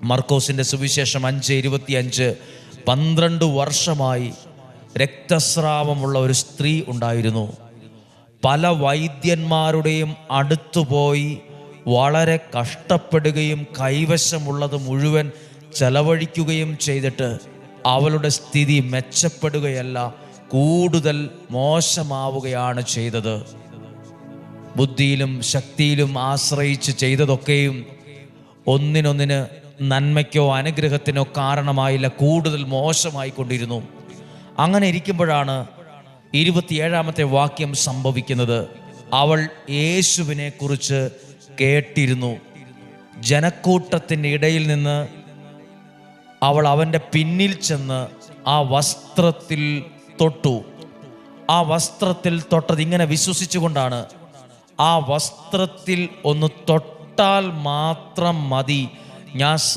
മർക്കോസിൻ്റെ സുവിശേഷം 5:25. 12 വർഷമായി രക്തസ്രാവമുള്ള ഒരു സ്ത്രീ ഉണ്ടായിരുന്നു. പല വൈദ്യന്മാരുടെയും അടുത്തുപോയി വളരെ കഷ്ടപ്പെടുകയും കൈവശമുള്ളത് മുഴുവൻ ചെലവഴിക്കുകയും ചെയ്തിട്ട് അവളുടെ സ്ഥിതി മെച്ചപ്പെടുകയല്ല, കൂടുതൽ മോശമാവുകയാണ് ചെയ്തത്. ബുദ്ധിയിലും ശക്തിയിലും ആശ്രയിച്ച് ചെയ്തതൊക്കെയും ഒന്നിനൊന്നിന് നന്മയ്ക്കോ അനുഗ്രഹത്തിനോ കാരണമായില്ല, കൂടുതൽ മോശമായിക്കൊണ്ടിരുന്നു. അങ്ങനെ ഇരിക്കുമ്പോഴാണ് 27-ാമത്തെ വാക്യം സംഭവിക്കുന്നത്. അവൾ യേശുവിനെ കുറിച്ച് കേട്ടിരുന്നു. ജനക്കൂട്ടത്തിൻ്റെ ഇടയിൽ നിന്ന് അവൾ അവൻ്റെ പിന്നിൽ ചെന്ന് ആ വസ്ത്രത്തിൽ തൊട്ടു. ആ വസ്ത്രത്തിൽ തൊട്ടത് ഇങ്ങനെ വിശ്വസിച്ചുകൊണ്ടാണ്, ആ വസ്ത്രത്തിൽ ഒന്ന് തൊട്ടാൽ മാത്രം മതി, ഞാൻ